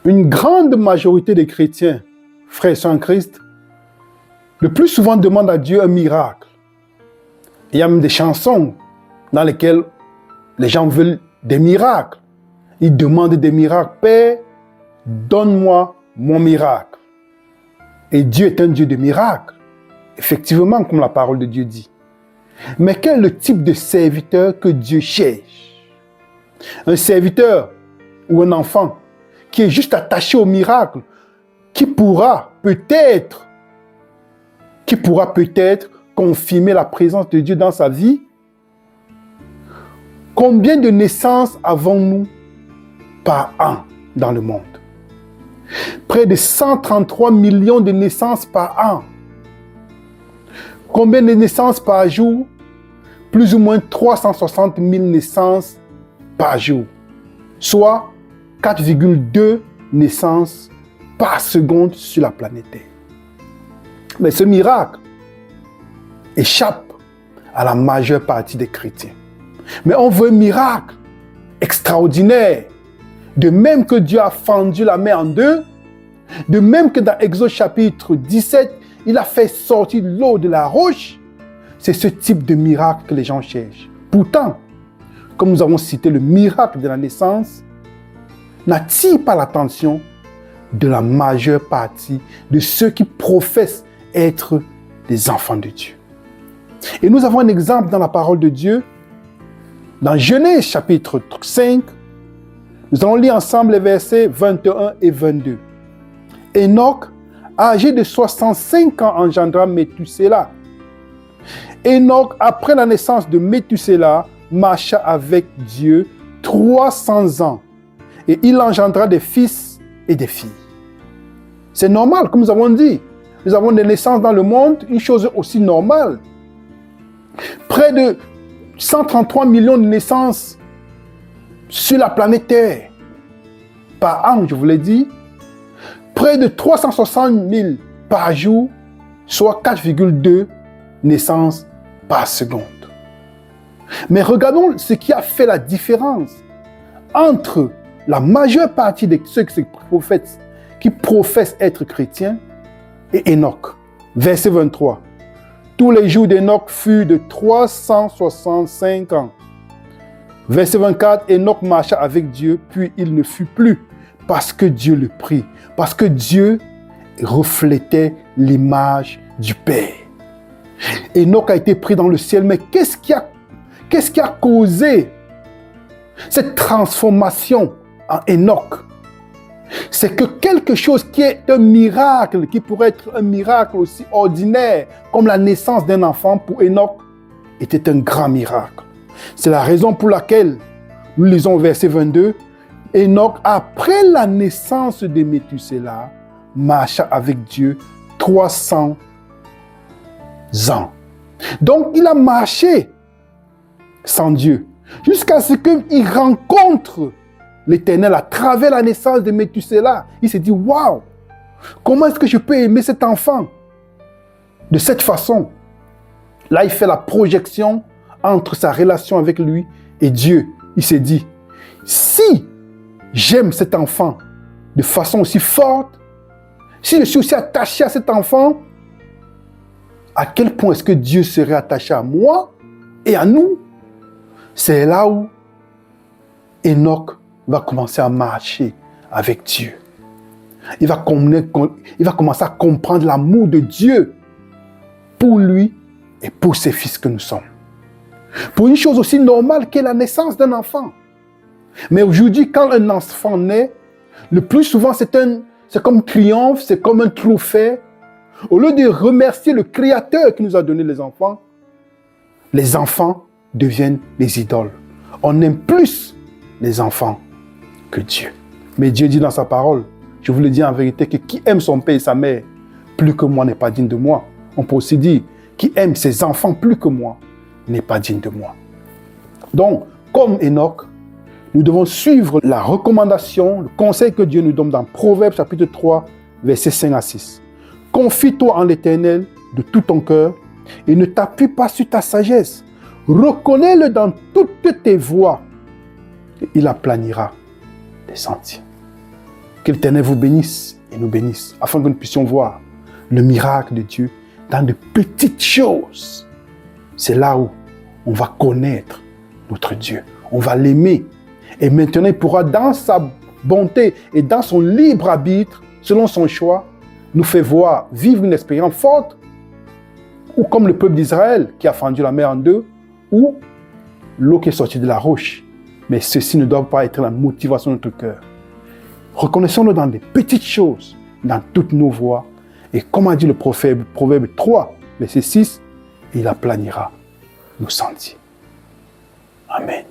Une grande majorité des chrétiens, frères et sœurs en Christ, le plus souvent demandent à Dieu un miracle. Il y a même des chansons dans lesquelles les gens veulent des miracles. Ils demandent des miracles. Père, donne-moi mon miracle. Et Dieu est un Dieu de miracles. Effectivement, comme la parole de Dieu dit. Mais quel est le type de serviteur que Dieu cherche? Un serviteur ou un enfant qui est juste attaché au miracle, qui pourra peut-être confirmer la présence de Dieu dans sa vie. Combien de naissances avons-nous par an dans le monde? Près de 133 millions de naissances par an. Combien de naissances par jour? Plus ou moins 360 000 naissances par jour. Soit 4,2 naissances par seconde sur la planète Terre. Mais ce miracle échappe à la majeure partie des chrétiens. Mais on veut un miracle extraordinaire. De même que Dieu a fendu la mer en deux, de même que dans Exode chapitre 17, il a fait sortir l'eau de la roche, c'est ce type de miracle que les gens cherchent. Pourtant, comme nous avons cité, le miracle de la naissance n'attire pas l'attention de la majeure partie de ceux qui professent être des enfants de Dieu. Et nous avons un exemple dans la parole de Dieu. Dans Genèse chapitre 5, nous allons lire ensemble les versets 21 et 22. Enoch, âgé de 65 ans, engendra Méthusélah. Enoch, après la naissance de Méthusélah, marcha avec Dieu 300 ans. Et il engendra des fils et des filles. C'est normal, comme nous avons dit. Nous avons des naissances dans le monde, une chose aussi normale. Près de 133 millions de naissances sur la planète Terre par an, je vous l'ai dit. Près de 360 000 par jour, soit 4,2 naissances par seconde. Mais regardons ce qui a fait la différence entre la majeure partie de ceux qui professent être chrétiens et Enoch. Verset 23. Tous les jours d'Enoch furent de 365 ans. Verset 24. Enoch marcha avec Dieu, puis il ne fut plus, parce que Dieu le prit. Parce que Dieu reflétait l'image du Père. Enoch a été pris dans le ciel, mais qu'est-ce qui a causé cette transformation en Enoch? C'est que quelque chose qui est un miracle, qui pourrait être un miracle aussi ordinaire, comme la naissance d'un enfant pour Enoch, était un grand miracle. C'est la raison pour laquelle, nous lisons au verset 22, Enoch, après la naissance de Méthusélah, marcha avec Dieu 300 ans. Donc, il a marché sans Dieu, jusqu'à ce qu'il rencontre l'Éternel à travers la naissance de Méthusélah. Il s'est dit, waouh, comment est-ce que je peux aimer cet enfant de cette façon? Là, il fait la projection entre sa relation avec lui et Dieu. Il s'est dit, si j'aime cet enfant de façon aussi forte, si je suis aussi attaché à cet enfant, à quel point est-ce que Dieu serait attaché à moi et à nous? C'est là où Enoch va commencer à marcher avec Dieu. Il va commencer à comprendre l'amour de Dieu pour lui et pour ses fils que nous sommes. Pour une chose aussi normale qu'est la naissance d'un enfant. Mais aujourd'hui, quand un enfant naît, le plus souvent c'est comme triomphe, c'est comme un trophée. Au lieu de remercier le Créateur qui nous a donné les enfants deviennent les idoles. On aime plus les enfants que Dieu. Mais Dieu dit dans sa parole, je vous le dis en vérité, que qui aime son père et sa mère plus que moi n'est pas digne de moi. On peut aussi dire, qui aime ses enfants plus que moi n'est pas digne de moi. Donc, comme Enoch, nous devons suivre la recommandation, le conseil que Dieu nous donne dans Proverbes chapitre 3, versets 5 à 6. Confie-toi en l'Éternel de tout ton cœur et ne t'appuie pas sur ta sagesse. Reconnais-le dans toutes tes voies et il aplanira tes sentiers. Que l'Éternel vous bénisse et nous bénisse, afin que nous puissions voir le miracle de Dieu dans de petites choses. C'est là où on va connaître notre Dieu. On va l'aimer. Et maintenant, il pourra, dans sa bonté et dans son libre arbitre, selon son choix, nous faire voir, vivre une expérience forte, ou comme le peuple d'Israël qui a fendu la mer en deux, ou l'eau qui est sortie de la roche. Mais ceci ne doit pas être la motivation de notre cœur. Reconnaissons-le dans des petites choses, dans toutes nos voies. Et comme a dit le Proverbe 3, verset 6, il aplanira nos sentiers. Amen.